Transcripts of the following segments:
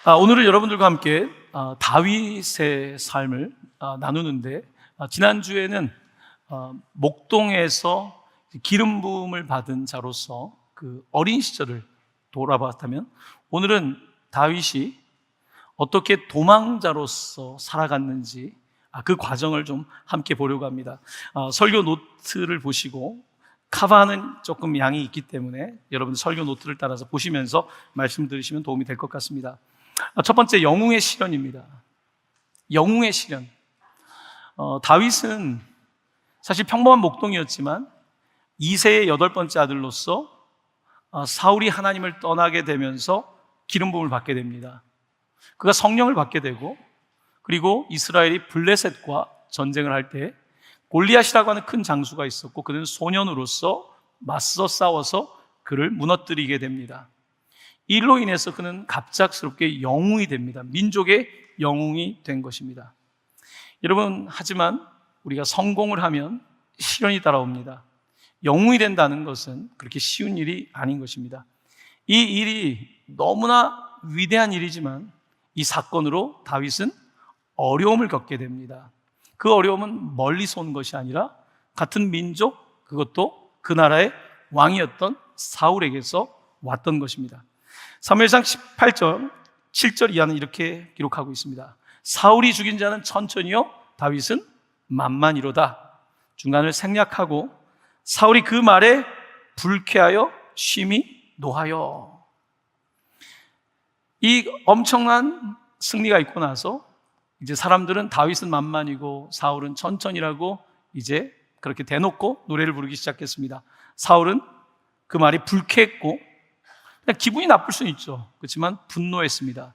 오늘은 여러분들과 함께 다윗의 삶을 나누는데, 지난주에는 목동에서 기름 부음을 받은 자로서 그 어린 시절을 돌아봤다면, 오늘은 다윗이 어떻게 도망자로서 살아갔는지 그 과정을 좀 함께 보려고 합니다. 설교 노트를 보시고, 카바는 조금 양이 있기 때문에 여러분 설교 노트를 따라서 보시면서 말씀 들으시면 도움이 될 것 같습니다. 첫 번째, 영웅의 시련입니다. 영웅의 시련. 다윗은 사실 평범한 목동이었지만 이새의 8번째 아들로서 사울이 하나님을 떠나게 되면서 기름 부음을 받게 됩니다. 그가 성령을 받게 되고, 그리고 이스라엘이 블레셋과 전쟁을 할 때 골리앗이라고 하는 큰 장수가 있었고, 그는 소년으로서 맞서 싸워서 그를 무너뜨리게 됩니다. 이 일로 인해서 그는 갑작스럽게 영웅이 됩니다. 민족의 영웅이 된 것입니다. 여러분, 하지만 우리가 성공을 하면 시련이 따라옵니다. 영웅이 된다는 것은 그렇게 쉬운 일이 아닌 것입니다. 이 일이 너무나 위대한 일이지만 이 사건으로 다윗은 어려움을 겪게 됩니다. 그 어려움은 멀리서 온 것이 아니라 같은 민족, 그것도 그 나라의 왕이었던 사울에게서 왔던 것입니다. 사무엘상 18절 7절 이하는 이렇게 기록하고 있습니다. 사울이 죽인 자는 천천히요, 다윗은 만만이로다. 중간을 생략하고, 사울이 그 말에 불쾌하여 심히 노하여. 이 엄청난 승리가 있고 나서 이제 사람들은 다윗은 만만이고 사울은 천천히라고 이제 그렇게 대놓고 노래를 부르기 시작했습니다. 사울은 그 말이 불쾌했고, 그냥 기분이 나쁠 수는 있죠. 그렇지만 분노했습니다.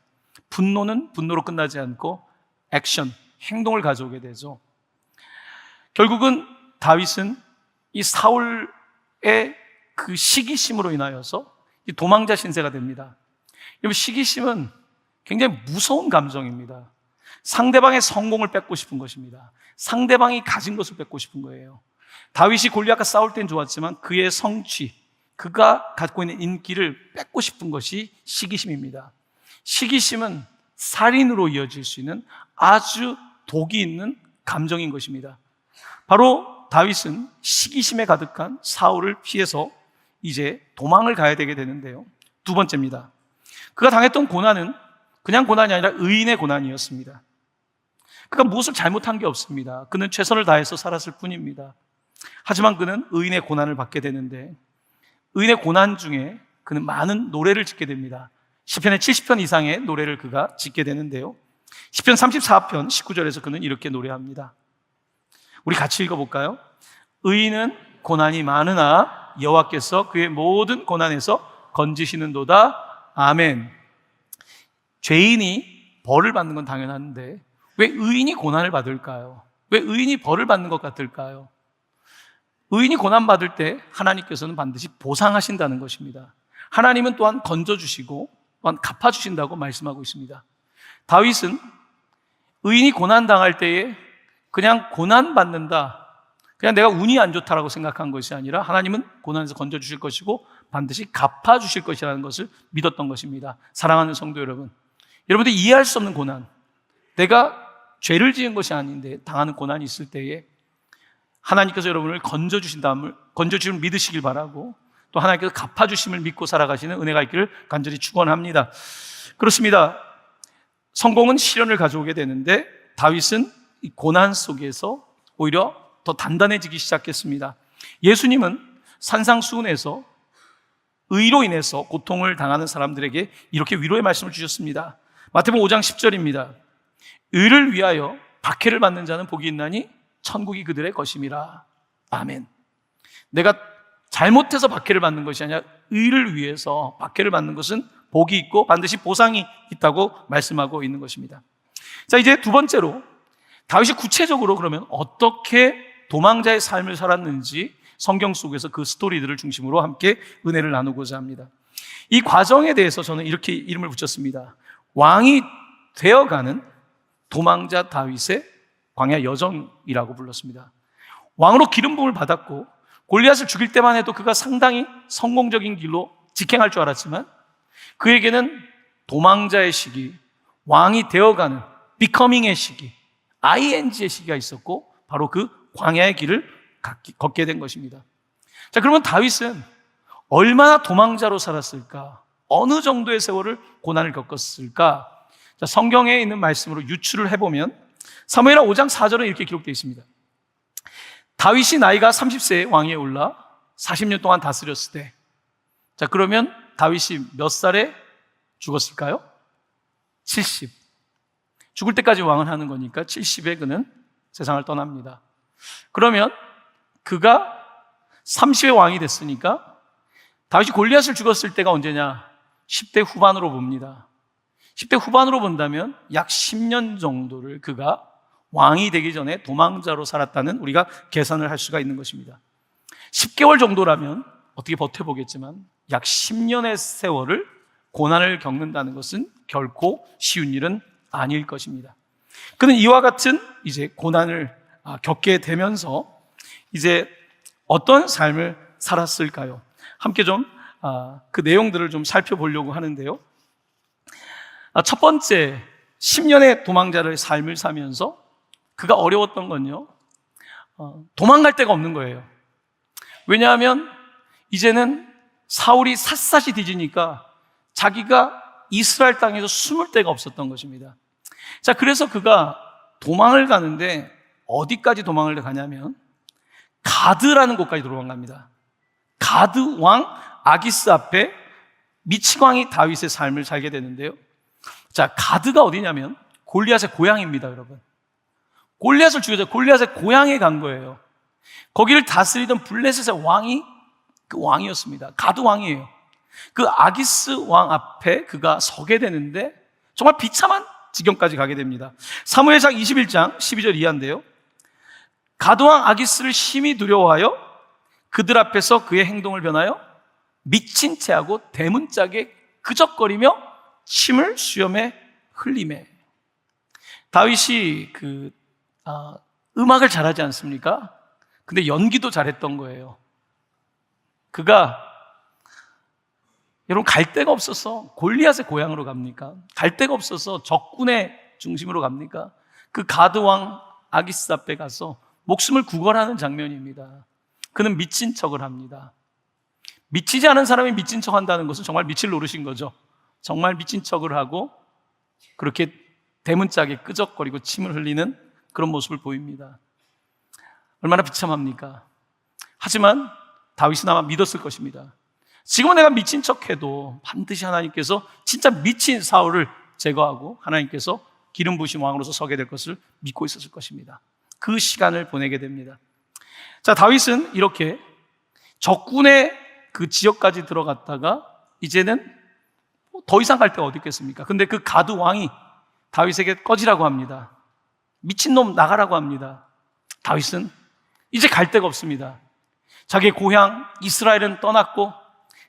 분노는 분노로 끝나지 않고 액션, 행동을 가져오게 되죠. 결국은 다윗은 이 사울의 그 시기심으로 인하여서 이 도망자 신세가 됩니다. 여러분, 시기심은 굉장히 무서운 감정입니다. 상대방의 성공을 뺏고 싶은 것입니다. 상대방이 가진 것을 뺏고 싶은 거예요. 다윗이 골리앗과 싸울 땐 좋았지만 그의 성취, 그가 갖고 있는 인기를 뺏고 싶은 것이 시기심입니다. 시기심은 살인으로 이어질 수 있는 아주 독이 있는 감정인 것입니다. 바로 다윗은 시기심에 가득한 사울을 피해서 이제 도망을 가야 되게 되는데요. 두 번째입니다. 그가 당했던 고난은 그냥 고난이 아니라 의인의 고난이었습니다. 그가 무엇을 잘못한 게 없습니다. 그는 최선을 다해서 살았을 뿐입니다. 하지만 그는 의인의 고난을 받게 되는데, 의인의 고난 중에 그는 많은 노래를 짓게 됩니다. 시편의 70편 이상의 노래를 그가 짓게 되는데요. 시편 34편 19절에서 그는 이렇게 노래합니다. 우리 같이 읽어볼까요? 의인은 고난이 많으나 여호와께서 그의 모든 고난에서 건지시는도다. 아멘. 죄인이 벌을 받는 건 당연한데 왜 의인이 고난을 받을까요? 왜 의인이 벌을 받는 것 같을까요? 의인이 고난받을 때 하나님께서는 반드시 보상하신다는 것입니다. 하나님은 또한 건져주시고 또한 갚아주신다고 말씀하고 있습니다. 다윗은 의인이 고난당할 때에 그냥 고난받는다, 그냥 내가 운이 안 좋다라고 생각한 것이 아니라 하나님은 고난에서 건져주실 것이고 반드시 갚아주실 것이라는 것을 믿었던 것입니다. 사랑하는 성도 여러분, 여러분들이 이해할 수 없는 고난, 내가 죄를 지은 것이 아닌데 당하는 고난이 있을 때에 하나님께서 여러분을 건져주심을 믿으시길 바라고, 또 하나님께서 갚아주심을 믿고 살아가시는 은혜가 있기를 간절히 축원합니다. 그렇습니다. 성공은 시련을 가져오게 되는데 다윗은 이 고난 속에서 오히려 더 단단해지기 시작했습니다. 예수님은 산상수훈에서 의로 인해서 고통을 당하는 사람들에게 이렇게 위로의 말씀을 주셨습니다. 마태복음 5장 10절입니다. 의를 위하여 박해를 받는 자는 복이 있나니 천국이 그들의 것임이라. 아멘. 내가 잘못해서 박해를 받는 것이 아니라 의를 위해서 박해를 받는 것은 복이 있고 반드시 보상이 있다고 말씀하고 있는 것입니다. 자, 이제 두 번째로 다윗이 구체적으로 그러면 어떻게 도망자의 삶을 살았는지 성경 속에서 그 스토리들을 중심으로 함께 은혜를 나누고자 합니다. 이 과정에 대해서 저는 이렇게 이름을 붙였습니다. 왕이 되어가는 도망자 다윗의 광야 여정이라고 불렀습니다. 왕으로 기름 부음을 받았고 골리앗을 죽일 때만 해도 그가 상당히 성공적인 길로 직행할 줄 알았지만 그에게는 도망자의 시기, 왕이 되어가는 becoming의 시기, ing의 시기가 있었고 바로 그 광야의 길을 걷게 된 것입니다. 자, 그러면 다윗은 얼마나 도망자로 살았을까? 어느 정도의 세월을 고난을 겪었을까? 자, 성경에 있는 말씀으로 유추를 해보면 사무엘하 5장 4절은 이렇게 기록되어 있습니다. 다윗이 나이가 30세에 왕위에 올라 40년 동안 다스렸을 때, 자, 그러면 다윗이 몇 살에 죽었을까요? 70. 죽을 때까지 왕을 하는 거니까 70에 그는 세상을 떠납니다. 그러면 그가 30에 왕이 됐으니까 다윗이 골리앗을 죽었을 때가 언제냐? 10대 후반으로 봅니다. 10대 후반으로 본다면 약 10년 정도를 그가 왕이 되기 전에 도망자로 살았다는 우리가 계산을 할 수가 있는 것입니다. 10개월 정도라면 어떻게 버텨보겠지만 약 10년의 세월을 고난을 겪는다는 것은 결코 쉬운 일은 아닐 것입니다. 그는 이와 같은 이제 고난을 겪게 되면서 이제 어떤 삶을 살았을까요? 함께 좀 그 내용들을 좀 살펴보려고 하는데요. 첫 번째, 10년의 도망자의 삶을 사면서 그가 어려웠던 건요, 도망갈 데가 없는 거예요. 왜냐하면 이제는 사울이 샅샅이 뒤지니까 자기가 이스라엘 땅에서 숨을 데가 없었던 것입니다. 자, 그래서 그가 도망을 가는데 어디까지 도망을 가냐면 가드라는 곳까지 도망갑니다. 가드 왕 아기스 앞에 미치 왕이 다윗의 삶을 살게 되는데요. 자, 가드가 어디냐면 골리앗의 고향입니다, 여러분. 골리앗을 죽여서 골리앗의 고향에 간 거예요. 거기를 다스리던 블레셋의 왕이 그 왕이었습니다. 가드 왕이에요. 그 아기스 왕 앞에 그가 서게 되는데 정말 비참한 지경까지 가게 됩니다. 사무엘상 21장 12절 이하인데요. 가드 왕 아기스를 심히 두려워하여 그들 앞에서 그의 행동을 변하여 미친 채하고 대문짝에 끄적거리며 침을 수염에 흘리매. 다윗이 음악을 잘하지 않습니까? 근데 연기도 잘했던 거예요. 그가 여러분 갈 데가 없어서 골리앗의 고향으로 갑니까? 갈 데가 없어서 적군의 중심으로 갑니까? 그 가드 왕 아기스 앞에 가서 목숨을 구걸하는 장면입니다. 그는 미친 척을 합니다. 미치지 않은 사람이 미친 척 한다는 것은 정말 미칠 노릇인 거죠. 정말 미친 척을 하고 그렇게 대문짝에 끄적거리고 침을 흘리는 그런 모습을 보입니다. 얼마나 비참합니까? 하지만 다윗은 아마 믿었을 것입니다. 지금은 내가 미친 척해도 반드시 하나님께서 진짜 미친 사울을 제거하고 하나님께서 기름 부으신 왕으로서 서게 될 것을 믿고 있었을 것입니다. 그 시간을 보내게 됩니다. 자, 다윗은 이렇게 적군의 그 지역까지 들어갔다가 이제는 더 이상 갈 데가 어디 있겠습니까? 근데 그 가드 왕이 다윗에게 꺼지라고 합니다. 미친놈 나가라고 합니다. 다윗은 이제 갈 데가 없습니다. 자기의 고향 이스라엘은 떠났고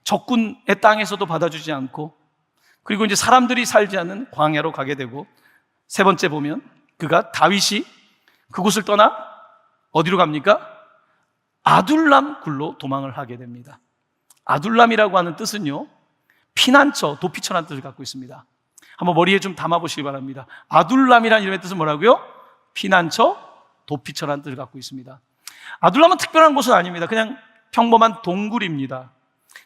적군의 땅에서도 받아주지 않고 그리고 이제 사람들이 살지 않는 광야로 가게 되고 세 번째 보면 그가 다윗이 그곳을 떠나 어디로 갑니까? 아둘람 굴로 도망을 하게 됩니다. 아둘람이라고 하는 뜻은요, 피난처, 도피처라는 뜻을 갖고 있습니다. 한번 머리에 좀 담아보시기 바랍니다. 아둘람이라는 이름의 뜻은 뭐라고요? 피난처, 도피처라는 뜻을 갖고 있습니다. 아둘람은 특별한 곳은 아닙니다. 그냥 평범한 동굴입니다.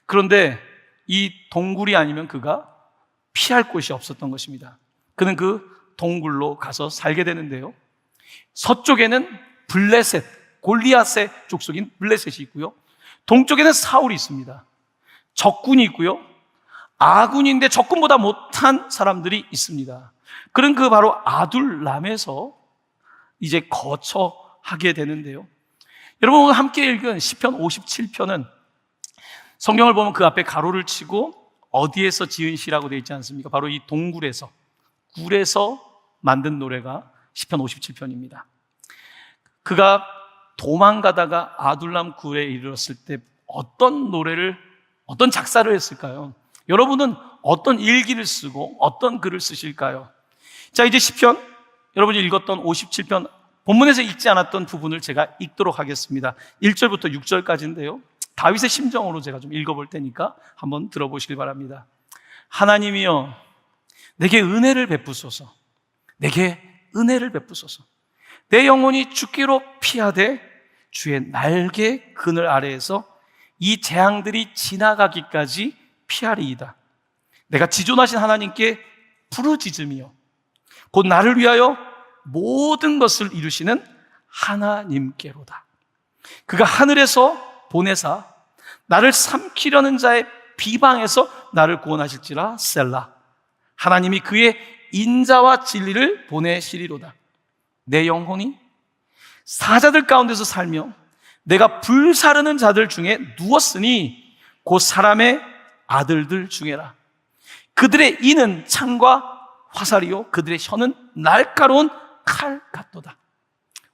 그런데 이 동굴이 아니면 그가 피할 곳이 없었던 것입니다. 그는 그 동굴로 가서 살게 되는데요. 서쪽에는 블레셋, 골리앗의 족속인 블레셋이 있고요. 동쪽에는 사울이 있습니다. 적군이 있고요. 아군인데 적군보다 못한 사람들이 있습니다. 그런 그 바로 아둘람에서 이제 거처하게 되는데요. 여러분 함께 읽은 시편 57편은 성경을 보면 그 앞에 가로를 치고 어디에서 지은 시라고 되어 있지 않습니까? 바로 이 동굴에서, 굴에서 만든 노래가 시편 57편입니다. 그가 도망가다가 아둘람 굴에 이르렀을 때 어떤 작사를 했을까요? 여러분은 어떤 일기를 쓰고 어떤 글을 쓰실까요? 자, 이제 시편, 여러분이 읽었던 57편 본문에서 읽지 않았던 부분을 제가 읽도록 하겠습니다. 1절부터 6절까지인데요. 다윗의 심정으로 제가 좀 읽어볼 테니까 한번 들어보시길 바랍니다. 하나님이여, 내게 은혜를 베푸소서. 내게 은혜를 베푸소서. 내 영혼이 죽기로 피하되 주의 날개 그늘 아래에서 이 재앙들이 지나가기까지 피하리이다. 내가 지존하신 하나님께 부르짖으며 곧 나를 위하여 모든 것을 이루시는 하나님께로다. 그가 하늘에서 보내사 나를 삼키려는 자의 비방에서 나를 구원하실지라. 셀라. 하나님이 그의 인자와 진리를 보내시리로다. 내 영혼이 사자들 가운데서 살며 내가 불사르는 자들 중에 누웠으니 곧 사람의 아들들 중에라. 그들의 이는 창과 화살이요 그들의 혀는 날카로운 칼 같도다.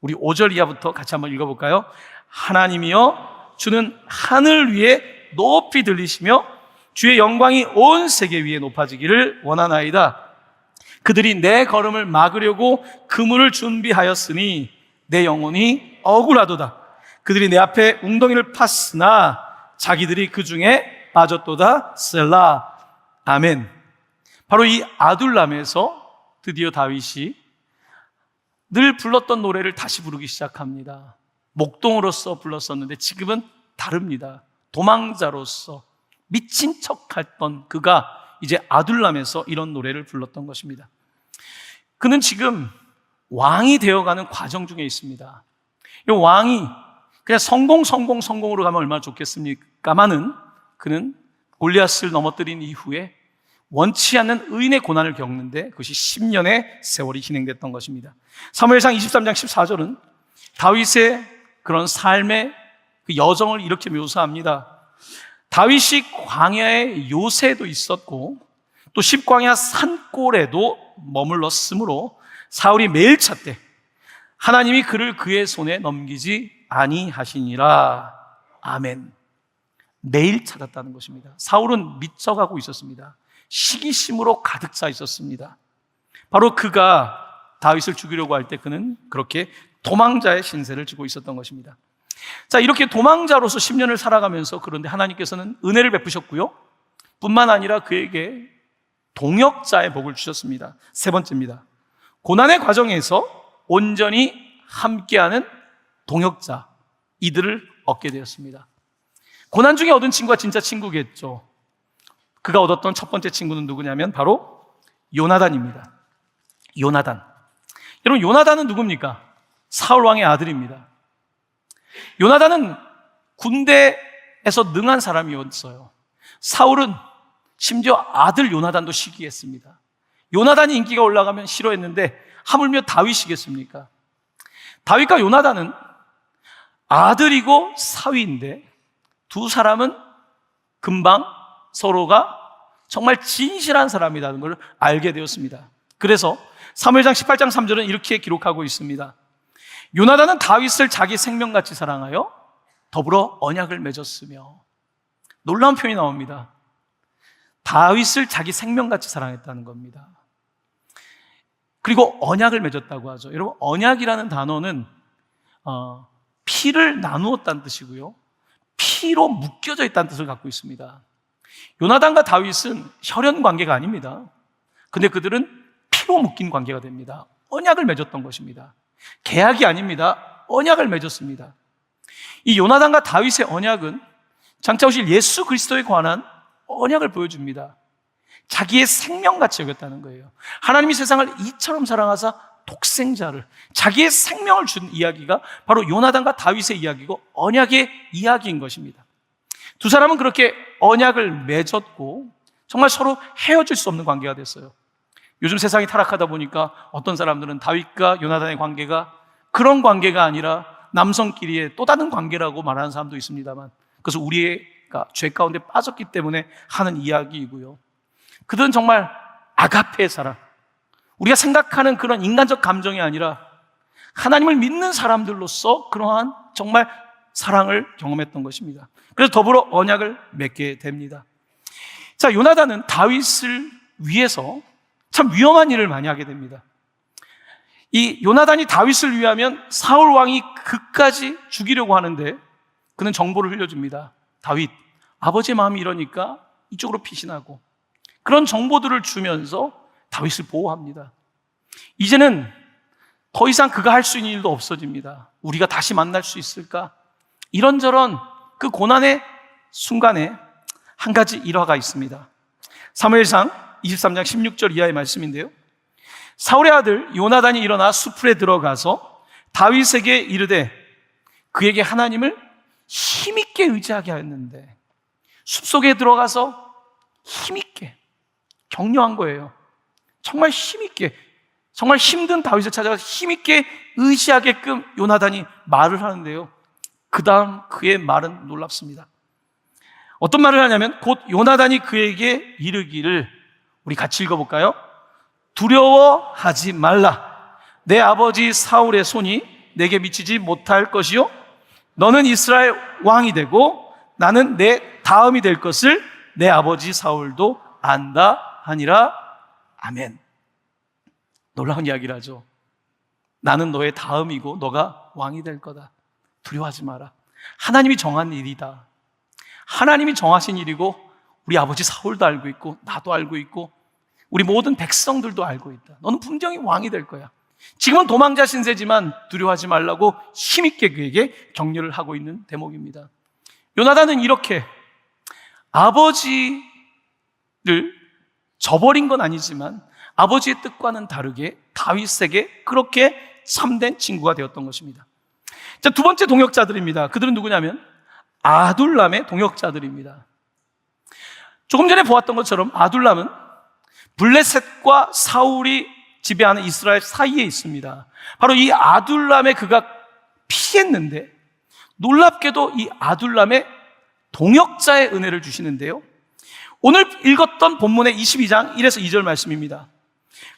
우리 5절 이하부터 같이 한번 읽어볼까요? 하나님이여 주는 하늘 위에 높이 들리시며 주의 영광이 온 세계 위에 높아지기를 원하나이다. 그들이 내 걸음을 막으려고 그물을 준비하였으니 내 영혼이 억울하도다. 그들이 내 앞에 웅덩이를 팠으나 자기들이 그 중에 빠졌도다. 셀라. 아멘. 바로 이 아둘람에서 드디어 다윗이 늘 불렀던 노래를 다시 부르기 시작합니다. 목동으로서 불렀었는데 지금은 다릅니다. 도망자로서 미친 척했던 그가 이제 아둘람에서 이런 노래를 불렀던 것입니다. 그는 지금 왕이 되어가는 과정 중에 있습니다. 이 왕이 그냥 성공으로 가면 얼마나 좋겠습니까마는 그는 골리앗을 넘어뜨린 이후에 원치 않는 의인의 고난을 겪는데 그것이 10년의 세월이 진행됐던 것입니다. 사무엘상 23장 14절은 다윗의 그런 삶의 그 여정을 이렇게 묘사합니다. 다윗이 광야의 요새도 있었고 또 십광야 산골에도 머물렀으므로 사울이 매일 찾되 하나님이 그를 그의 손에 넘기지 아니하시니라. 아멘. 매일 찾았다는 것입니다. 사울은 미쳐가고 있었습니다. 시기심으로 가득 차 있었습니다. 바로 그가 다윗을 죽이려고 할 때 그는 그렇게 도망자의 신세를 지고 있었던 것입니다. 자, 이렇게 도망자로서 10년을 살아가면서 그런데 하나님께서는 은혜를 베푸셨고요. 뿐만 아니라 그에게 동역자의 복을 주셨습니다. 세 번째입니다. 고난의 과정에서 온전히 함께하는 동역자, 이들을 얻게 되었습니다. 고난 중에 얻은 친구가 진짜 친구겠죠. 그가 얻었던 첫 번째 친구는 누구냐면 바로 요나단입니다. 요나단. 여러분, 요나단은 누굽니까? 사울 왕의 아들입니다. 요나단은 군대에서 능한 사람이었어요. 사울은 심지어 아들 요나단도 시기했습니다. 요나단이 인기가 올라가면 싫어했는데 하물며 다윗이겠습니까? 다윗과 요나단은 아들이고 사위인데 두 사람은 금방 서로가 정말 진실한 사람이라는 걸 알게 되었습니다. 그래서 사무엘상 18장 3절은 이렇게 기록하고 있습니다. 요나단은 다윗을 자기 생명같이 사랑하여 더불어 언약을 맺었으며. 놀라운 표현이 나옵니다. 다윗을 자기 생명같이 사랑했다는 겁니다. 그리고 언약을 맺었다고 하죠. 여러분, 언약이라는 단어는 피를 나누었다는 뜻이고요, 피로 묶여져 있다는 뜻을 갖고 있습니다. 요나단과 다윗은 혈연 관계가 아닙니다. 근데 그들은 피로 묶인 관계가 됩니다. 언약을 맺었던 것입니다. 계약이 아닙니다. 언약을 맺었습니다. 이 요나단과 다윗의 언약은 장차 오실 예수 그리스도에 관한 언약을 보여줍니다. 자기의 생명같이 여겼다는 거예요. 하나님이 세상을 이처럼 사랑하사 독생자를, 자기의 생명을 준 이야기가 바로 요나단과 다윗의 이야기고 언약의 이야기인 것입니다. 두 사람은 그렇게 언약을 맺었고 정말 서로 헤어질 수 없는 관계가 됐어요. 요즘 세상이 타락하다 보니까 어떤 사람들은 다윗과 요나단의 관계가 그런 관계가 아니라 남성끼리의 또 다른 관계라고 말하는 사람도 있습니다만, 그것은 우리가 죄 가운데 빠졌기 때문에 하는 이야기이고요. 그들은 정말 아가페의 사랑, 우리가 생각하는 그런 인간적 감정이 아니라 하나님을 믿는 사람들로서 그러한 정말 사랑을 경험했던 것입니다. 그래서 더불어 언약을 맺게 됩니다. 자, 요나단은 다윗을 위해서 참 위험한 일을 많이 하게 됩니다. 이 요나단이 다윗을 위하면 사울 왕이 그까지 죽이려고 하는데 그는 정보를 흘려줍니다. 다윗, 아버지의 마음이 이러니까 이쪽으로 피신하고, 그런 정보들을 주면서 다윗을 보호합니다. 이제는 더 이상 그가 할 수 있는 일도 없어집니다. 우리가 다시 만날 수 있을까? 이런저런 그 고난의 순간에 한 가지 일화가 있습니다. 사무엘상 23장 16절 이하의 말씀인데요, 사울의 아들 요나단이 일어나 수풀에 들어가서 다윗에게 이르되 그에게 하나님을 힘있게 의지하게 하였는데, 숲속에 들어가서 힘있게 격려한 거예요. 정말 힘있게, 정말 힘든 다윗을 찾아가서 힘있게 의지하게끔 요나단이 말을 하는데요, 그 다음 그의 말은 놀랍습니다. 어떤 말을 하냐면, 곧 요나단이 그에게 이르기를, 우리 같이 읽어볼까요? 두려워하지 말라. 내 아버지 사울의 손이 내게 미치지 못할 것이요, 너는 이스라엘 왕이 되고 나는 내 다음이 될 것을 내 아버지 사울도 안다 하니라. 아멘. 놀라운 이야기를 하죠. 나는 너의 다음이고 너가 왕이 될 거다. 두려워하지 마라. 하나님이 정한 일이다. 하나님이 정하신 일이고 우리 아버지 사울도 알고 있고 나도 알고 있고 우리 모든 백성들도 알고 있다. 너는 분명히 왕이 될 거야. 지금은 도망자 신세지만 두려워하지 말라고 힘있게 그에게 격려를 하고 있는 대목입니다. 요나단은 이렇게 아버지를 저버린 건 아니지만 아버지의 뜻과는 다르게 다윗에게 그렇게 참된 친구가 되었던 것입니다. 자, 두 번째 동역자들입니다. 그들은 누구냐면 아둘람의 동역자들입니다. 조금 전에 보았던 것처럼 아둘람은 블레셋과 사울이 지배하는 이스라엘 사이에 있습니다. 바로 이 아둘람에 그가 피했는데, 놀랍게도 이 아둘람의 동역자의 은혜를 주시는데요, 오늘 읽었던 본문의 22장 1에서 2절 말씀입니다.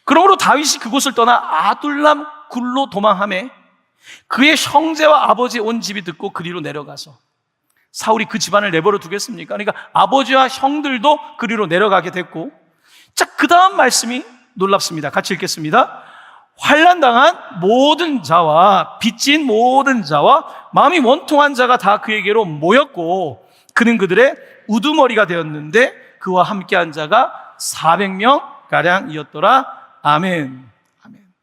그러므로 다윗이 그곳을 떠나 아둘람 굴로 도망하매 그의 형제와 아버지의 온 집이 듣고 그리로 내려가서, 사울이 그 집안을 내버려 두겠습니까? 그러니까 아버지와 형들도 그리로 내려가게 됐고, 자, 그 다음 말씀이 놀랍습니다. 같이 읽겠습니다. 환난당한 모든 자와 빚진 모든 자와 마음이 원통한 자가 다 그에게로 모였고 그는 그들의 우두머리가 되었는데 그와 함께한 자가 400명 가량이었더라. 아멘. 아멘.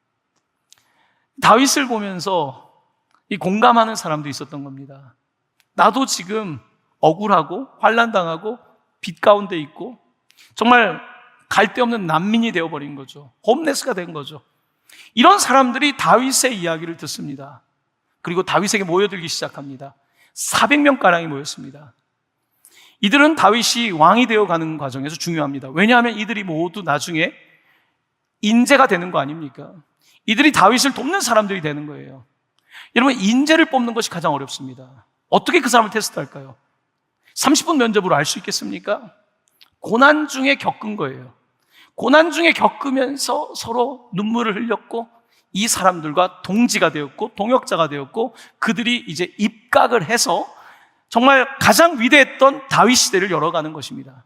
다윗을 보면서 이 공감하는 사람도 있었던 겁니다. 나도 지금 억울하고 환난당하고 빚 가운데 있고 정말 갈 데 없는 난민이 되어버린 거죠. 홈레스가 된 거죠. 이런 사람들이 다윗의 이야기를 듣습니다. 그리고 다윗에게 모여들기 시작합니다. 400명가량이 모였습니다. 이들은 다윗이 왕이 되어가는 과정에서 중요합니다. 왜냐하면 이들이 모두 나중에 인재가 되는 거 아닙니까? 이들이 다윗을 돕는 사람들이 되는 거예요. 여러분, 인재를 뽑는 것이 가장 어렵습니다. 어떻게 그 사람을 테스트할까요? 30분 면접으로 알 수 있겠습니까? 고난 중에 겪은 거예요. 고난 중에 겪으면서 서로 눈물을 흘렸고 이 사람들과 동지가 되었고 동역자가 되었고 그들이 이제 입각을 해서 정말 가장 위대했던 다윗 시대를 열어가는 것입니다.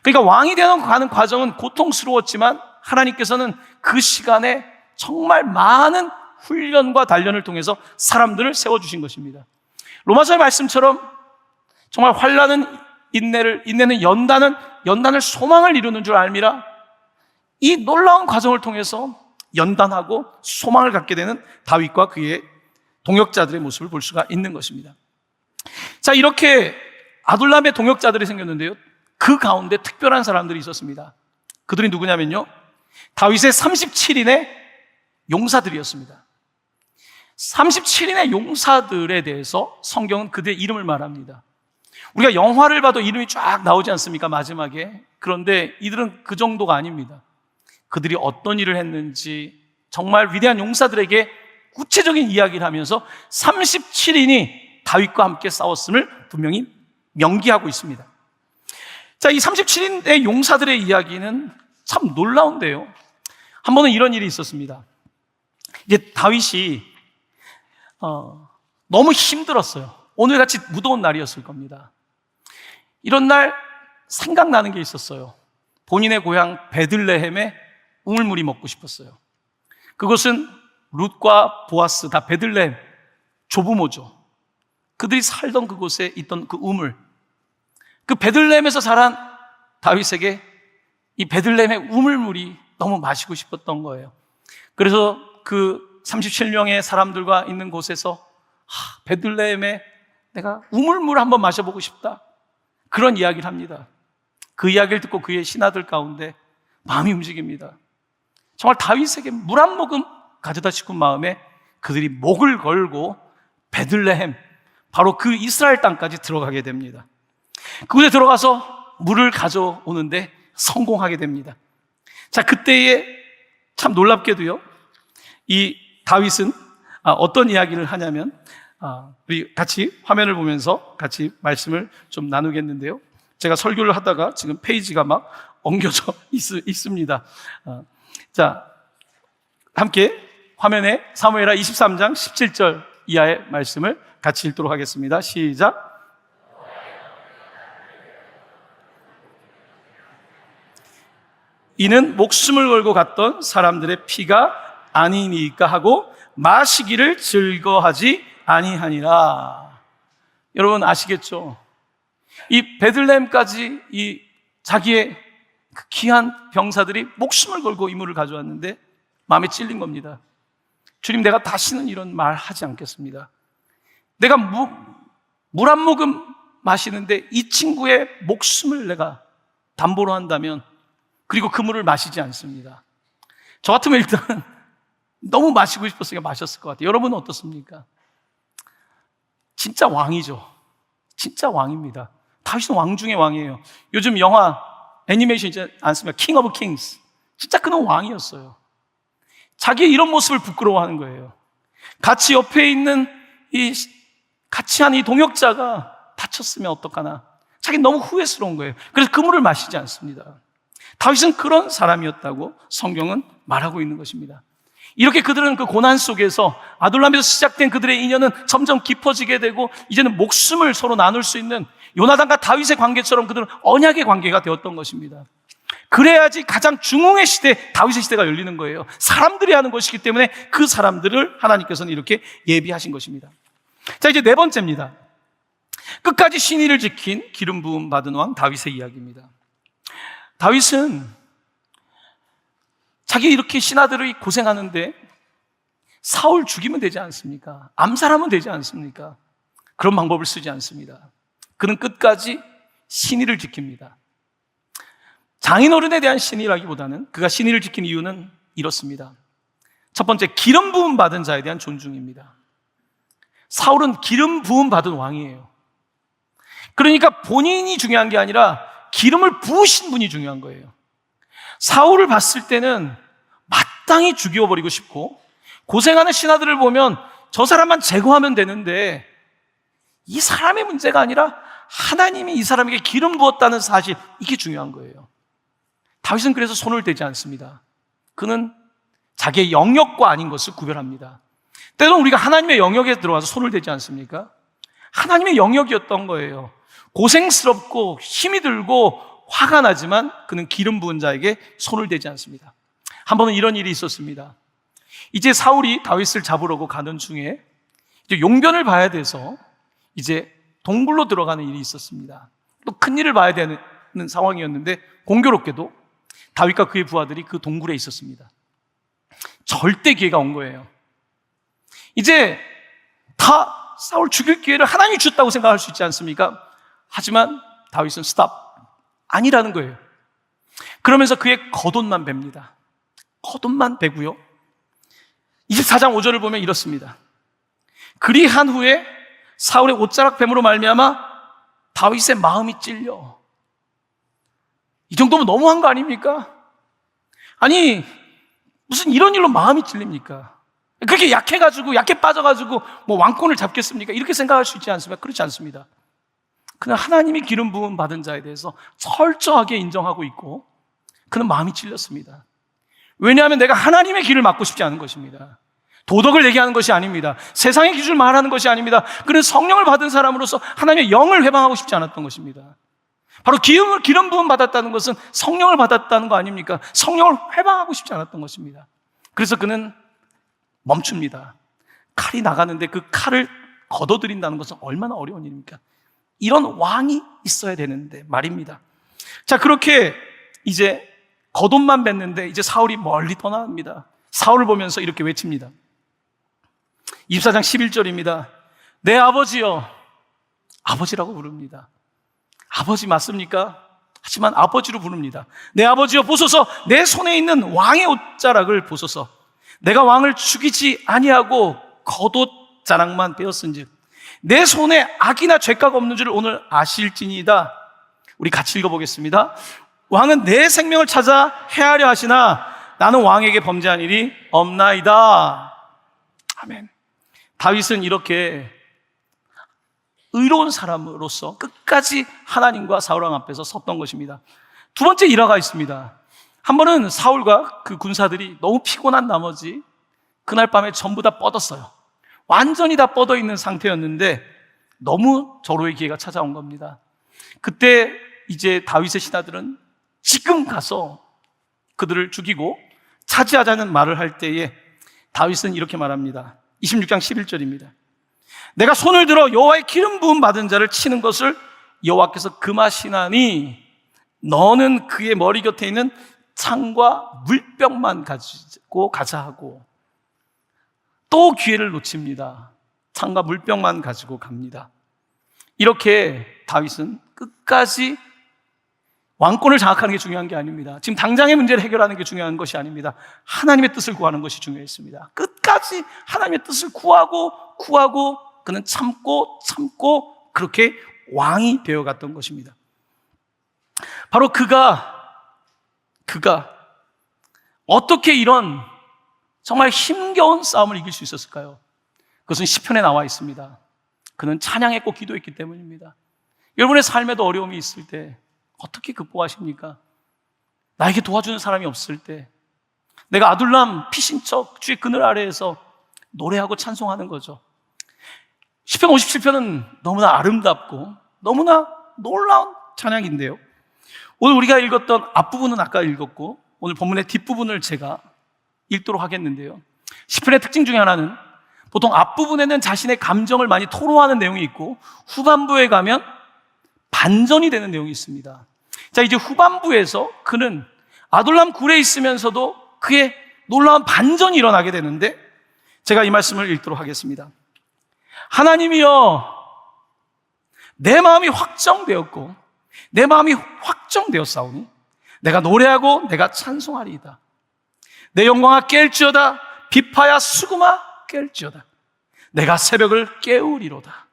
그러니까 왕이 되어가는 과정은 고통스러웠지만 하나님께서는 그 시간에 정말 많은 훈련과 단련을 통해서 사람들을 세워주신 것입니다. 로마서의 말씀처럼 정말 환난은 인내는 연단을 소망을 이루는 줄 알미라. 이 놀라운 과정을 통해서 연단하고 소망을 갖게 되는 다윗과 그의 동역자들의 모습을 볼 수가 있는 것입니다. 자, 이렇게 아둘람의 동역자들이 생겼는데요, 그 가운데 특별한 사람들이 있었습니다. 그들이 누구냐면요, 다윗의 37인의 용사들이었습니다. 37인의 용사들에 대해서 성경은 그들의 이름을 말합니다. 우리가 영화를 봐도 이름이 쫙 나오지 않습니까? 마지막에. 그런데 이들은 그 정도가 아닙니다. 그들이 어떤 일을 했는지 정말 위대한 용사들에게 구체적인 이야기를 하면서 37인이 다윗과 함께 싸웠음을 분명히 명기하고 있습니다. 자, 이 37인의 용사들의 이야기는 참 놀라운데요, 한 번은 이런 일이 있었습니다. 이제 다윗이 너무 힘들었어요. 오늘같이 무더운 날이었을 겁니다. 이런 날 생각나는 게 있었어요. 본인의 고향 베들레헴에 우물물이 먹고 싶었어요. 그것은 룻과 보아스, 다 베들레헴 조부모죠. 그들이 살던 그곳에 있던 그 우물, 그 베들레헴에서 자란 다윗에게 이 베들레헴의 우물물이 너무 마시고 싶었던 거예요. 그래서 그 37명의 사람들과 있는 곳에서 베들레헴에 내가 우물물 한번 마셔보고 싶다, 그런 이야기를 합니다. 그 이야기를 듣고 그의 신하들 가운데 마음이 움직입니다. 정말 다윗에게 물 한 모금 가져다 싶은 마음에 그들이 목을 걸고 베들레헴, 바로 그 이스라엘 땅까지 들어가게 됩니다. 그곳에 들어가서 물을 가져오는데 성공하게 됩니다. 자, 그때에 참 놀랍게도요, 이 다윗은 어떤 이야기를 하냐면, 우리 같이 화면을 보면서 같이 말씀을 좀 나누겠는데요. 제가 설교를 하다가 지금 페이지가 막 엉겨져 있습니다. 자, 함께 화면에 사무엘하 23장 17절 이하의 말씀을 같이 읽도록 하겠습니다. 시작. 이는 목숨을 걸고 갔던 사람들의 피가 아니니까 하고 마시기를 즐거하지 아니하니라. 여러분 아시겠죠? 이 베들레헴까지 이 자기의 그 귀한 병사들이 목숨을 걸고 이 물을 가져왔는데 마음에 찔린 겁니다. 주님, 내가 다시는 이런 말 하지 않겠습니다. 내가 물 한 모금 마시는데 이 친구의 목숨을 내가 담보로 한다면, 그리고 그 물을 마시지 않습니다. 저 같으면 일단 너무 마시고 싶었으니까 마셨을 것 같아요. 여러분은 어떻습니까? 진짜 왕이죠. 진짜 왕입니다. 다윗은 왕 중의 왕이에요. 요즘 영화 애니메이션 있지 않습니까? 킹 오브 킹스. 진짜 그는 왕이었어요. 자기의 이런 모습을 부끄러워하는 거예요. 같이 옆에 있는 같이 한 이 동역자가 다쳤으면 어떡하나. 자기는 너무 후회스러운 거예요. 그래서 그 물을 마시지 않습니다. 다윗은 그런 사람이었다고 성경은 말하고 있는 것입니다. 이렇게 그들은 그 고난 속에서, 아둘람에서 시작된 그들의 인연은 점점 깊어지게 되고, 이제는 목숨을 서로 나눌 수 있는 요나단과 다윗의 관계처럼 그들은 언약의 관계가 되었던 것입니다. 그래야지 가장 중흥의 시대, 다윗의 시대가 열리는 거예요. 사람들이 하는 것이기 때문에 그 사람들을 하나님께서는 이렇게 예비하신 것입니다. 자, 이제 네 번째입니다. 끝까지 신의를 지킨 기름 부음 받은 왕 다윗의 이야기입니다. 다윗은 자기 이렇게 신하들이 고생하는데 사울 죽이면 되지 않습니까? 암살하면 되지 않습니까? 그런 방법을 쓰지 않습니다. 그는 끝까지 신의를 지킵니다. 장인어른에 대한 신의라기보다는 그가 신의를 지킨 이유는 이렇습니다. 첫 번째, 기름 부음 받은 자에 대한 존중입니다. 사울은 기름 부음 받은 왕이에요. 그러니까 본인이 중요한 게 아니라 기름을 부으신 분이 중요한 거예요. 사울을 봤을 때는 마땅히 죽여버리고 싶고, 고생하는 신하들을 보면 저 사람만 제거하면 되는데, 이 사람의 문제가 아니라 하나님이 이 사람에게 기름 부었다는 사실, 이게 중요한 거예요. 다윗은 그래서 손을 대지 않습니다. 그는 자기의 영역과 아닌 것을 구별합니다. 때로는 우리가 하나님의 영역에 들어가서 손을 대지 않습니까? 하나님의 영역이었던 거예요. 고생스럽고 힘이 들고 화가 나지만 그는 기름 부은 자에게 손을 대지 않습니다. 한 번은 이런 일이 있었습니다. 이제 사울이 다윗을 잡으려고 가는 중에 이제 용변을 봐야 돼서 이제 동굴로 들어가는 일이 있었습니다. 또 큰 일을 봐야 되는 상황이었는데, 공교롭게도 다윗과 그의 부하들이 그 동굴에 있었습니다. 절대 기회가 온 거예요. 이제 다 사울 죽일 기회를 하나님이 주셨다고 생각할 수 있지 않습니까? 하지만 다윗은 스탑, 아니라는 거예요. 그러면서 그의 겉옷만 뱁니다. 겉옷만 베고요, 24장 5절을 보면 이렇습니다. 그리한 후에 사울의 옷자락 뱀으로 말미암아 다윗의 마음이 찔려. 이 정도면 너무한 거 아닙니까? 아니, 무슨 이런 일로 마음이 찔립니까? 그렇게 약해가지고, 약해 빠져가지고 뭐 왕권을 잡겠습니까? 이렇게 생각할 수 있지 않습니까? 그렇지 않습니다. 그는 하나님이 기름 부음 받은 자에 대해서 철저하게 인정하고 있고, 그는 마음이 찔렸습니다. 왜냐하면 내가 하나님의 길을 막고 싶지 않은 것입니다. 도덕을 얘기하는 것이 아닙니다. 세상의 기준을 말하는 것이 아닙니다. 그는 성령을 받은 사람으로서 하나님의 영을 회방하고 싶지 않았던 것입니다. 바로 기름 부음 받았다는 것은 성령을 받았다는 거 아닙니까? 성령을 회방하고 싶지 않았던 것입니다. 그래서 그는 멈춥니다. 칼이 나가는데 그 칼을 걷어들인다는 것은 얼마나 어려운 일입니까? 이런 왕이 있어야 되는데 말입니다. 자, 그렇게 이제 겉옷만 뱉는데 이제 사울이 멀리 떠나갑니다. 사울을 보면서 이렇게 외칩니다. 24장 11절입니다. 내 아버지여. 아버지라고 부릅니다. 아버지 맞습니까? 하지만 아버지로 부릅니다. 내 아버지여 보소서, 내 손에 있는 왕의 옷자락을 보소서. 내가 왕을 죽이지 아니하고 겉옷 자락만 베었은즉 내 손에 악이나 죄가가 없는 줄을 오늘 아실지니이다. 우리 같이 읽어보겠습니다. 왕은 내 생명을 찾아 해하려 하시나 나는 왕에게 범죄한 일이 없나이다. 아멘. 다윗은 이렇게 의로운 사람으로서 끝까지 하나님과 사울왕 앞에서 섰던 것입니다. 두 번째 일화가 있습니다. 한 번은 사울과 그 군사들이 너무 피곤한 나머지 그날 밤에 전부 다 뻗었어요. 완전히 다 뻗어 있는 상태였는데 너무 절호의 기회가 찾아온 겁니다. 그때 이제 다윗의 신하들은 지금 가서 그들을 죽이고 차지하자는 말을 할 때에 다윗은 이렇게 말합니다. 26장 11절입니다. 내가 손을 들어 여호와의 기름 부음 받은 자를 치는 것을 여호와께서 금하시나니 너는 그의 머리 곁에 있는 창과 물병만 가지고 가자 하고 또 기회를 놓칩니다. 창과 물병만 가지고 갑니다. 이렇게 다윗은 끝까지 왕권을 장악하는 게 중요한 게 아닙니다. 지금 당장의 문제를 해결하는 게 중요한 것이 아닙니다. 하나님의 뜻을 구하는 것이 중요했습니다. 끝까지 하나님의 뜻을 구하고 그는 참고 그렇게 왕이 되어갔던 것입니다. 바로 그가 어떻게 이런 정말 힘겨운 싸움을 이길 수 있었을까요? 그것은 시편에 나와 있습니다. 그는 찬양했고 기도했기 때문입니다. 여러분의 삶에도 어려움이 있을 때 어떻게 극복하십니까? 나에게 도와주는 사람이 없을 때 내가 아둘람 피신척 주의 그늘 아래에서 노래하고 찬송하는 거죠. 시편 57편은 너무나 아름답고 너무나 놀라운 찬양인데요, 오늘 우리가 읽었던 앞부분은 아까 읽었고 오늘 본문의 뒷부분을 제가 읽도록 하겠는데요, 시편의 특징 중에 하나는 보통 앞부분에는 자신의 감정을 많이 토로하는 내용이 있고 후반부에 가면 반전이 되는 내용이 있습니다. 자, 이제 후반부에서 그는 아둘람 굴에 있으면서도 그의 놀라운 반전이 일어나게 되는데 제가 이 말씀을 읽도록 하겠습니다. 하나님이여, 내 마음이 확정되었고 내 마음이 확정되었사오니 내가 노래하고 내가 찬송하리이다. 내 영광아 깰지어다. 비파야 수금아 깰지어다. 내가 새벽을 깨우리로다.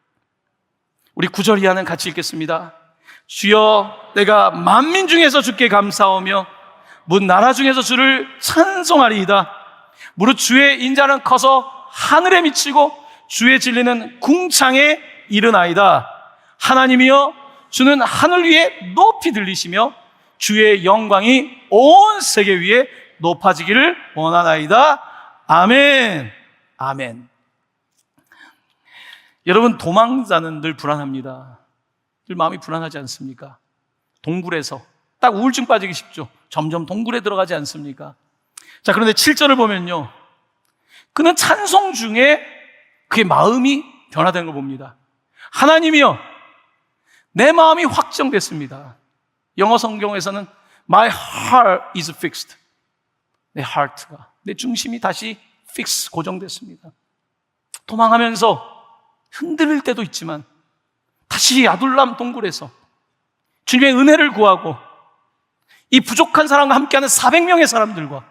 우리 9절 이하는 같이 읽겠습니다. 주여, 내가 만민 중에서 주께 감사하며 문 나라 중에서 주를 찬송하리이다. 무릇 주의 인자는 커서 하늘에 미치고 주의 진리는 궁창에 이르나이다. 하나님이여, 주는 하늘 위에 높이 들리시며 주의 영광이 온 세계 위에 높아지기를 원하나이다. 아멘. 아멘. 여러분, 도망자는 늘 불안합니다. 늘 마음이 불안하지 않습니까? 동굴에서 딱 우울증 빠지기 쉽죠. 점점 동굴에 들어가지 않습니까? 자, 그런데 7절을 보면요, 그는 찬송 중에 그의 마음이 변화되는 걸 봅니다. 하나님이여, 내 마음이 확정됐습니다. 영어 성경에서는 My heart is fixed. 내 heart가, 내 중심이 다시 fix, 고정됐습니다. 도망하면서 흔들릴 때도 있지만 다시 아둘람 동굴에서 주님의 은혜를 구하고 이 부족한 사람과 함께하는 400명의 사람들과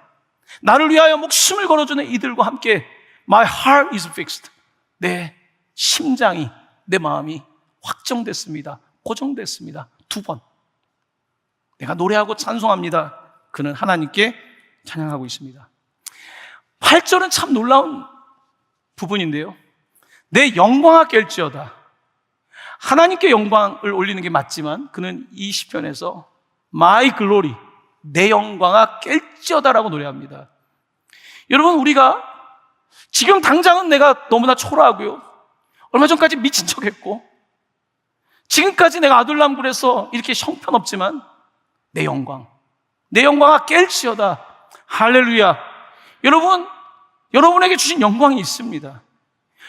나를 위하여 목숨을 걸어주는 이들과 함께 My heart is fixed. 내 심장이, 내 마음이 확정됐습니다. 고정됐습니다. 2번. 내가 노래하고 찬송합니다. 그는 하나님께 찬양하고 있습니다. 8절은 참 놀라운 부분인데요, 내 영광아 깰지어다. 하나님께 영광을 올리는 게 맞지만 그는 이 시편에서 My glory, 내 영광아 깰지어다라고 노래합니다. 여러분, 우리가 지금 당장은 내가 너무나 초라하고요, 얼마 전까지 미친 척했고 지금까지 내가 아둘람굴에서 이렇게 형편없지만 내 영광, 내 영광아 깰지어다. 할렐루야. 여러분, 여러분에게 주신 영광이 있습니다.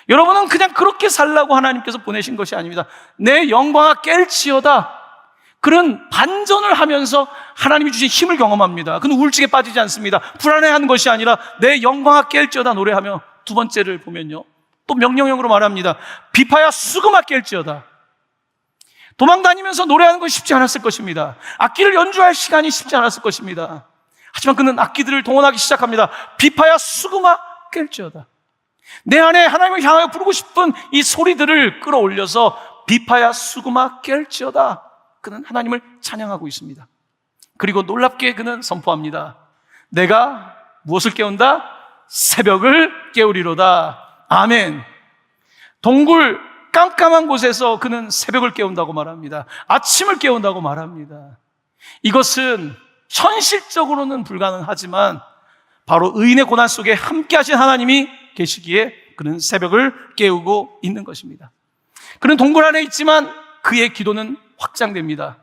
여러분은 그냥 그렇게 살라고 하나님께서 보내신 것이 아닙니다. 내 영광아 깰지어다. 그는 반전을 하면서 하나님이 주신 힘을 경험합니다. 그는 우울증에 빠지지 않습니다. 불안해하는 것이 아니라 내 영광아 깰지어다 노래하며, 두 번째를 보면요, 또 명령형으로 말합니다. 비파야 수금아 깰지어다. 도망다니면서 노래하는 것이 쉽지 않았을 것입니다. 악기를 연주할 시간이 쉽지 않았을 것입니다. 하지만 그는 악기들을 동원하기 시작합니다. 비파야 수금아 깰지어다. 내 안에 하나님을 향하여 부르고 싶은 이 소리들을 끌어올려서 비파야 수금아 깰지어다. 그는 하나님을 찬양하고 있습니다. 그리고 놀랍게 그는 선포합니다. 내가 무엇을 깨운다? 새벽을 깨우리로다. 아멘. 동굴 깜깜한 곳에서 그는 새벽을 깨운다고 말합니다. 아침을 깨운다고 말합니다. 이것은 현실적으로는 불가능하지만 바로 의인의 고난 속에 함께 하신 하나님이 계시기에 그는 새벽을 깨우고 있는 것입니다. 그는 동굴 안에 있지만 그의 기도는 확장됩니다.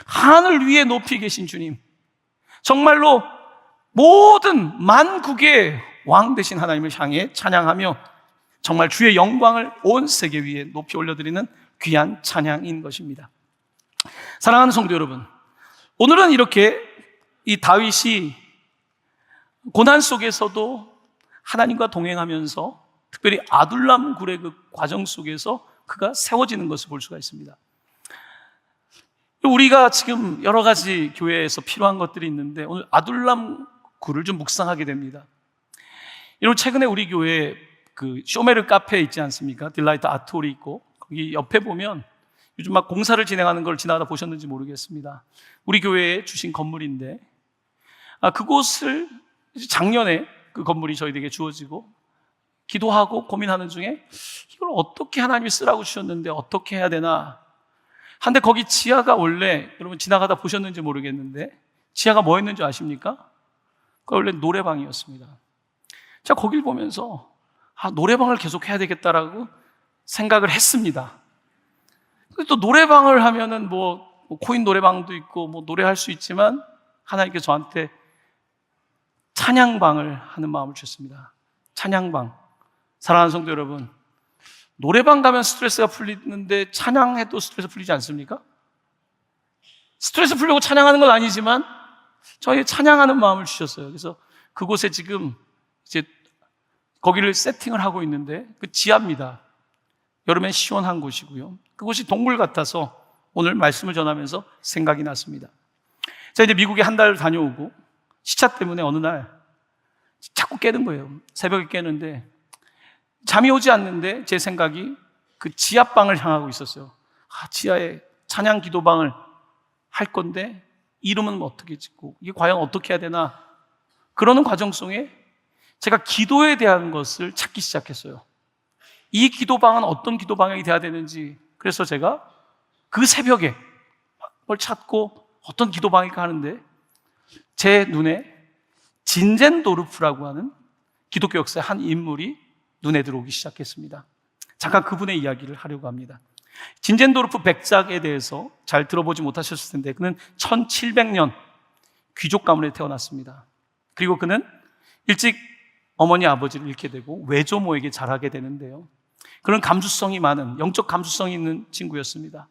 하늘 위에 높이 계신 주님, 정말로 모든 만국의 왕 되신 하나님을 향해 찬양하며 정말 주의 영광을 온 세계 위에 높이 올려드리는 귀한 찬양인 것입니다. 사랑하는 성도 여러분, 오늘은 이렇게 이 다윗이 고난 속에서도 하나님과 동행하면서 특별히 아둘람 굴의 그 과정 속에서 그가 세워지는 것을 볼 수가 있습니다. 우리가 지금 여러 가지 교회에서 필요한 것들이 있는데 오늘 아둘람 굴을 좀 묵상하게 됩니다. 여러분, 최근에 우리 교회에 그 쇼메르 카페 있지 않습니까? 딜라이트 아트홀이 있고 거기 옆에 보면 요즘 막 공사를 진행하는 걸 지나가다 보셨는지 모르겠습니다. 우리 교회에 주신 건물인데 그곳을 작년에 그 건물이 저희에게 주어지고 기도하고 고민하는 중에 이걸 어떻게 하나님이 쓰라고 주셨는데 어떻게 해야 되나. 한데 거기 지하가 원래, 여러분 지나가다 보셨는지 모르겠는데 지하가 뭐였는지 아십니까? 그거 원래 노래방이었습니다. 제가 거길 보면서 노래방을 계속 해야 되겠다라고 생각을 했습니다. 근데 또 노래방을 하면은 뭐 코인 노래방도 있고 뭐 노래할 수 있지만 하나님께서 저한테 찬양방을 하는 마음을 주셨습니다. 찬양방. 사랑하는 성도 여러분, 노래방 가면 스트레스가 풀리는데 찬양해도 스트레스 풀리지 않습니까? 스트레스 풀려고 찬양하는 건 아니지만 저희 찬양하는 마음을 주셨어요. 그래서 그곳에 지금 이제 거기를 세팅을 하고 있는데 그 지하입니다. 여름엔 시원한 곳이고요. 그곳이 동굴 같아서 오늘 말씀을 전하면서 생각이 났습니다. 제가 이제 미국에 한 달 다녀오고 시차 때문에 어느 날 자꾸 깨는 거예요. 새벽에 깨는데 잠이 오지 않는데 제 생각이 그 지하방을 향하고 있었어요. 지하에 찬양 기도방을 할 건데 이름은 어떻게 짓고 이게 과연 어떻게 해야 되나. 그러는 과정 속에 제가 기도에 대한 것을 찾기 시작했어요. 이 기도방은 어떤 기도방이 돼야 되는지. 그래서 제가 그 새벽에 뭘 찾고 어떤 기도방일까 하는데 제 눈에 진젠도르프라고 하는 기독교 역사의 한 인물이 눈에 들어오기 시작했습니다. 잠깐 그분의 이야기를 하려고 합니다. 진젠도르프 백작에 대해서 잘 들어보지 못하셨을 텐데 그는 1700년 귀족 가문에 태어났습니다. 그리고 그는 일찍 어머니 아버지를 잃게 되고 외조모에게 자라게 되는데요, 그런 감수성이 많은, 영적 감수성이 있는 친구였습니다.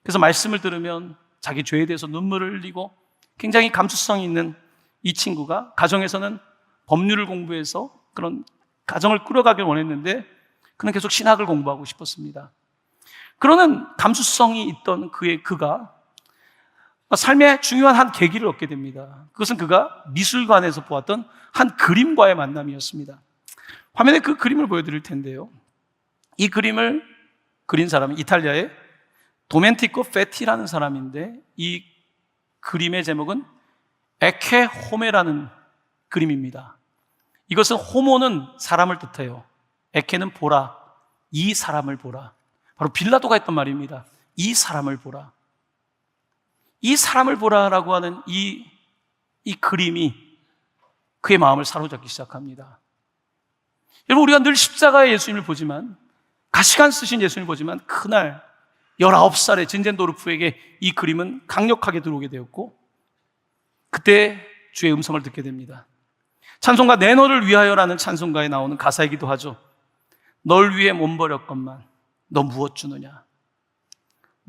그래서 말씀을 들으면 자기 죄에 대해서 눈물을 흘리고 굉장히 감수성이 있는 이 친구가 가정에서는 법률을 공부해서 그런 가정을 꾸려가길 원했는데 그는 계속 신학을 공부하고 싶었습니다. 그러는 감수성이 있던 그가 삶의 중요한 한 계기를 얻게 됩니다. 그것은 그가 미술관에서 보았던 한 그림과의 만남이었습니다. 화면에 그 그림을 보여드릴 텐데요, 이 그림을 그린 사람은 이탈리아의 도멘티코 페티라는 사람인데 이 그림의 제목은 에케 호메라는 그림입니다. 이것은 호모는 사람을 뜻해요. 에케는 보라, 이 사람을 보라. 바로 빌라도가 했던 말입니다. 이 사람을 보라. 이 사람을 보라라고 하는 이 그림이 그의 마음을 사로잡기 시작합니다. 여러분, 우리가 늘 십자가의 예수님을 보지만, 가시관 쓰신 예수님을 보지만 그날 19살의 진젠도르프에게 이 그림은 강력하게 들어오게 되었고 그때 주의 음성을 듣게 됩니다. 찬송가 내 너를 위하여라는 찬송가에 나오는 가사이기도 하죠. 널 위해 몸버렸건만 너 무엇 주느냐.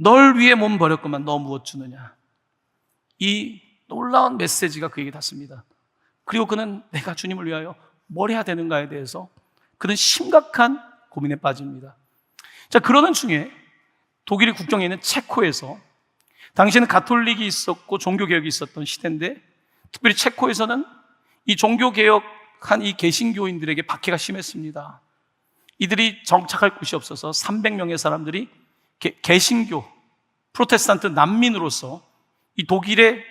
널 위해 몸 버렸구만 너 무엇 주느냐. 이 놀라운 메시지가 그에게 닿습니다. 그리고 그는 내가 주님을 위하여 뭘 해야 되는가에 대해서 그는 심각한 고민에 빠집니다. 자, 그러는 중에 독일의 국경에 있는 체코에서, 당시에는 가톨릭이 있었고 종교개혁이 있었던 시대인데, 특별히 체코에서는 이 종교개혁한 이 개신교인들에게 박해가 심했습니다. 이들이 정착할 곳이 없어서 300명의 사람들이 개신교, 프로테스탄트 난민으로서 이 독일의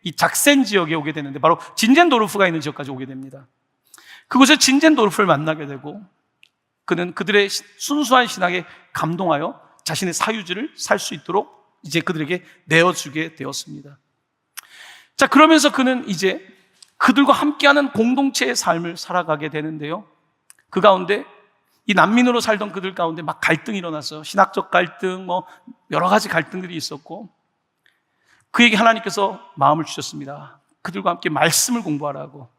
이 작센 지역에 오게 되는데, 바로 진젠도르프가 있는 지역까지 오게 됩니다. 그곳에 진젠도르프를 만나게 되고, 그는 그들의 순수한 신앙에 감동하여 자신의 사유지를 살 수 있도록 이제 그들에게 내어주게 되었습니다. 자, 그러면서 그는 이제 그들과 함께하는 공동체의 삶을 살아가게 되는데요. 그 가운데 이 난민으로 살던 그들 가운데 막 갈등이 일어났어요. 신학적 갈등, 여러 가지 갈등들이 있었고, 그에게 하나님께서 마음을 주셨습니다. 그들과 함께 말씀을 공부하라고.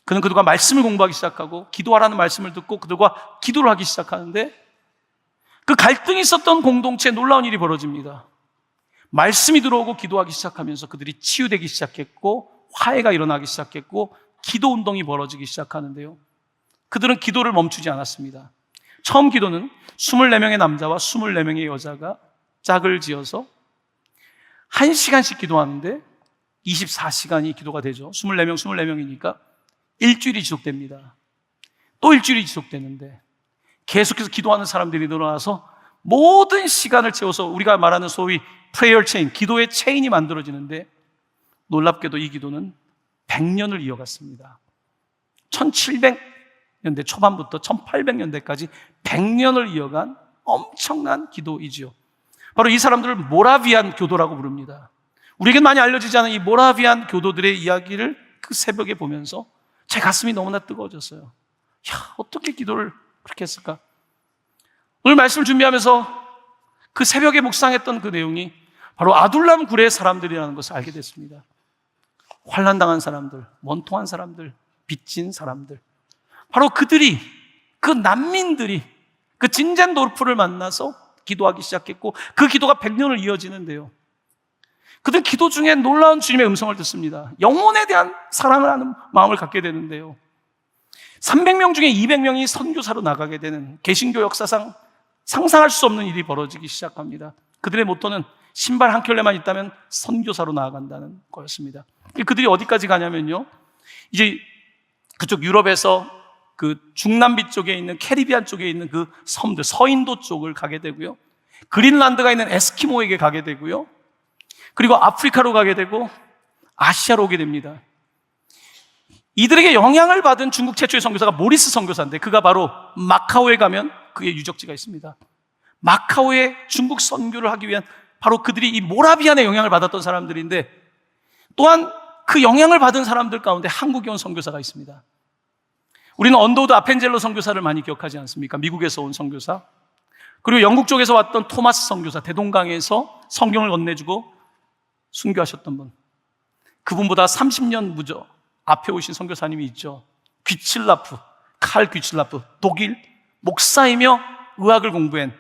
그는 그들과 말씀을 공부하기 시작하고, 기도하라는 말씀을 듣고 그들과 기도를 하기 시작하는데, 그 갈등이 있었던 공동체에 놀라운 일이 벌어집니다. 말씀이 들어오고 기도하기 시작하면서 그들이 치유되기 시작했고, 화해가 일어나기 시작했고, 기도 운동이 벌어지기 시작하는데요. 그들은 기도를 멈추지 않았습니다. 처음 기도는 24명의 남자와 24명의 여자가 짝을 지어서 1시간씩 기도하는데 24시간이 기도가 되죠. 24명이니까 일주일이 지속됩니다. 또 일주일이 지속되는데 계속해서 기도하는 사람들이 늘어나서 모든 시간을 채워서 우리가 말하는 소위 prayer chain, 기도의 체인이 만들어지는데, 놀랍게도 이 기도는 100년을 이어갔습니다. 1700년대 초반부터 1800년대까지 100년을 이어간 엄청난 기도이지요. 바로 이 사람들을 모라비안 교도라고 부릅니다. 우리에겐 많이 알려지지 않은 이 모라비안 교도들의 이야기를 그 새벽에 보면서 제 가슴이 너무나 뜨거워졌어요. 야, 어떻게 기도를 그렇게 했을까? 오늘 말씀을 준비하면서 그 새벽에 묵상했던 그 내용이 바로 아둘람 굴의 사람들이라는 것을 알게 됐습니다. 환난당한 사람들, 원통한 사람들, 빚진 사람들, 바로 그들이, 그 난민들이 그 진젠도르프를 만나서 기도하기 시작했고, 그 기도가 100년을 이어지는데요. 그들 기도 중에 놀라운 주님의 음성을 듣습니다. 영혼에 대한 사랑을 하는 마음을 갖게 되는데요. 300명 중에 200명이 선교사로 나가게 되는, 개신교 역사상 상상할 수 없는 일이 벌어지기 시작합니다. 그들의 모토는 신발 한 켤레만 있다면 선교사로 나아간다는 거였습니다. 그들이 어디까지 가냐면요, 이제 그쪽 유럽에서 그 중남미 쪽에 있는, 캐리비안 쪽에 있는 그 섬들, 서인도 쪽을 가게 되고요, 그린란드가 있는 에스키모에게 가게 되고요, 그리고 아프리카로 가게 되고 아시아로 오게 됩니다. 이들에게 영향을 받은 중국 최초의 선교사가 모리스 선교사인데, 그가 바로 마카오에 가면 그의 유적지가 있습니다. 마카오에 중국 선교를 하기 위한, 바로 그들이 이 모라비안의 영향을 받았던 사람들인데, 또한 그 영향을 받은 사람들 가운데 한국에 온 선교사가 있습니다. 우리는 언더우드 아펜젤로 선교사를 많이 기억하지 않습니까? 미국에서 온 선교사. 그리고 영국 쪽에서 왔던 토마스 선교사, 대동강에서 성경을 건네주고 순교하셨던 분. 그분보다 30년 무저 앞에 오신 선교사님이 있죠. 귀칠라프, 칼 귀칠라프, 독일 목사이며 의학을 공부한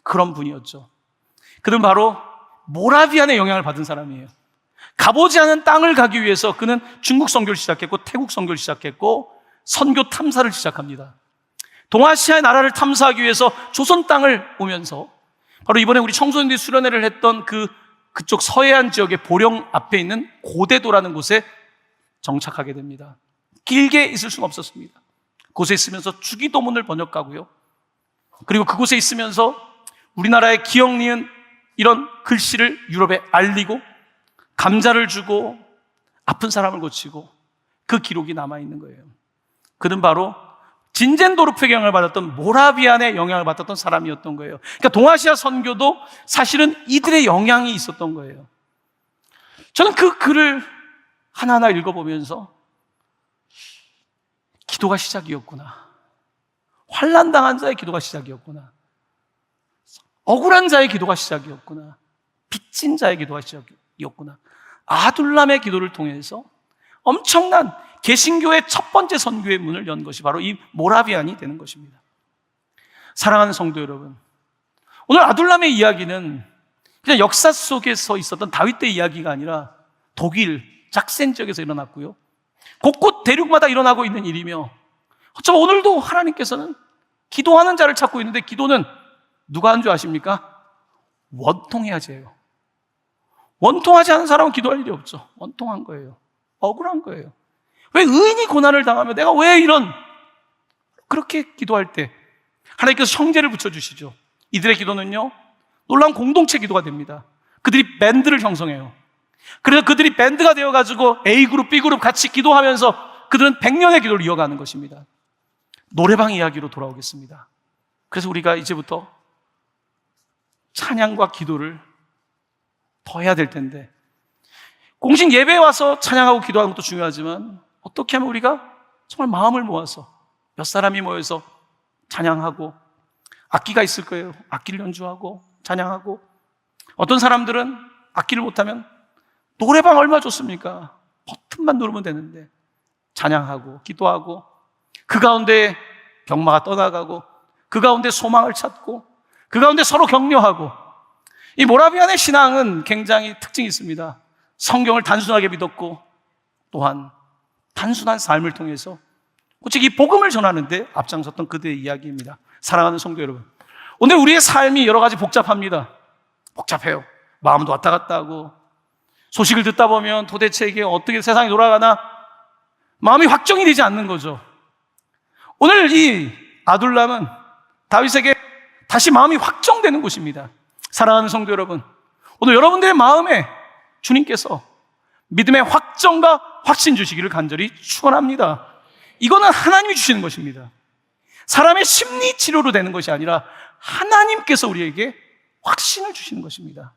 그런 분이었죠. 그는 바로 모라비안의 영향을 받은 사람이에요. 가보지 않은 땅을 가기 위해서 그는 중국 선교를 시작했고, 태국 선교를 시작했고, 선교 탐사를 시작합니다. 동아시아의 나라를 탐사하기 위해서 조선 땅을 오면서, 바로 이번에 우리 청소년들이 수련회를 했던 그쪽 서해안 지역의 보령 앞에 있는 고대도라는 곳에 정착하게 됩니다. 길게 있을 수는 없었습니다. 그곳에 있으면서 주기도문을 번역하고요, 그리고 그곳에 있으면서 우리나라의 기억 니은 이런 글씨를 유럽에 알리고, 감자를 주고 아픈 사람을 고치고, 그 기록이 남아있는 거예요. 그는 바로 진젠도르프의 영향을 받았던, 모라비안의 영향을 받았던 사람이었던 거예요. 그러니까 동아시아 선교도 사실은 이들의 영향이 있었던 거예요. 저는 그 글을 하나하나 읽어보면서 기도가 시작이었구나, 환난당한 자의 기도가 시작이었구나, 억울한 자의 기도가 시작이었구나, 빚진 자의 기도가 시작이었구나, 아둘람의 기도를 통해서 엄청난 개신교의 첫 번째 선교의 문을 연 것이 바로 이 모라비안이 되는 것입니다. 사랑하는 성도 여러분, 오늘 아둘람의 이야기는 그냥 역사 속에서 있었던 다윗 때 이야기가 아니라 독일 작센 지역에서 일어났고요, 곳곳 대륙마다 일어나고 있는 일이며, 어쩌면 오늘도 하나님께서는 기도하는 자를 찾고 있는데, 기도는 누가 한 줄 아십니까? 원통해야지 해요. 원통하지 않은 사람은 기도할 일이 없죠. 원통한 거예요. 억울한 거예요. 왜 의인이 고난을 당하면 내가 왜 이런, 그렇게 기도할 때 하나님께서 형제를 붙여주시죠. 이들의 기도는요, 놀라운 공동체 기도가 됩니다. 그들이 밴드를 형성해요. 그래서 그들이 밴드가 되어가지고 A그룹, B그룹 같이 기도하면서 그들은 100년의 기도를 이어가는 것입니다. 노래방 이야기로 돌아오겠습니다. 그래서 우리가 이제부터 찬양과 기도를 더 해야 될 텐데, 공식 예배에 와서 찬양하고 기도하는 것도 중요하지만, 어떻게 하면 우리가 정말 마음을 모아서 몇 사람이 모여서 찬양하고, 악기가 있을 거예요. 악기를 연주하고 찬양하고, 어떤 사람들은 악기를 못하면 노래방 얼마나 좋습니까? 버튼만 누르면 되는데 찬양하고 기도하고, 그 가운데 병마가 떠나가고, 그 가운데 소망을 찾고, 그 가운데 서로 격려하고. 이 모라비안의 신앙은 굉장히 특징이 있습니다. 성경을 단순하게 믿었고, 또한 단순한 삶을 통해서 오직 이 복음을 전하는데 앞장섰던 그들의 이야기입니다. 사랑하는 성도 여러분, 오늘 우리의 삶이 여러 가지 복잡합니다. 복잡해요. 마음도 왔다 갔다 하고, 소식을 듣다 보면 도대체 이게 어떻게 세상이 돌아가나 마음이 확정이 되지 않는 거죠. 오늘 이 아둘람은 다윗에게 다시 마음이 확정되는 곳입니다. 사랑하는 성도 여러분, 오늘 여러분들의 마음에 주님께서 믿음의 확정과 확신 주시기를 간절히 축원합니다. 이거는 하나님이 주시는 것입니다. 사람의 심리 치료로 되는 것이 아니라 하나님께서 우리에게 확신을 주시는 것입니다.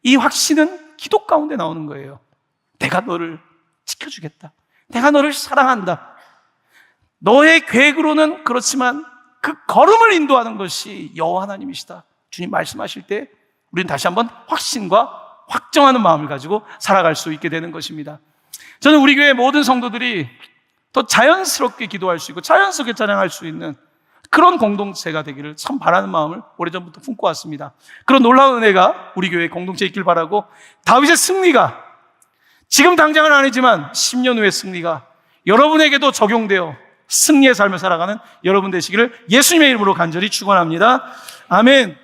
이 확신은 기도 가운데 나오는 거예요. 내가 너를 지켜주겠다. 내가 너를 사랑한다. 너의 계획으로는 그렇지만 그 걸음을 인도하는 것이 여호와 하나님이시다. 주님 말씀하실 때 우리는 다시 한번 확신과 확정하는 마음을 가지고 살아갈 수 있게 되는 것입니다. 저는 우리 교회 모든 성도들이 더 자연스럽게 기도할 수 있고 자연스럽게 찬양할 수 있는 그런 공동체가 되기를 참 바라는 마음을 오래전부터 품고 왔습니다. 그런 놀라운 은혜가 우리 교회 공동체에 있길 바라고, 다윗의 승리가 지금 당장은 아니지만 10년 후의 승리가 여러분에게도 적용되어 승리의 삶을 살아가는 여러분 되시기를 예수님의 이름으로 간절히 축원합니다. 아멘.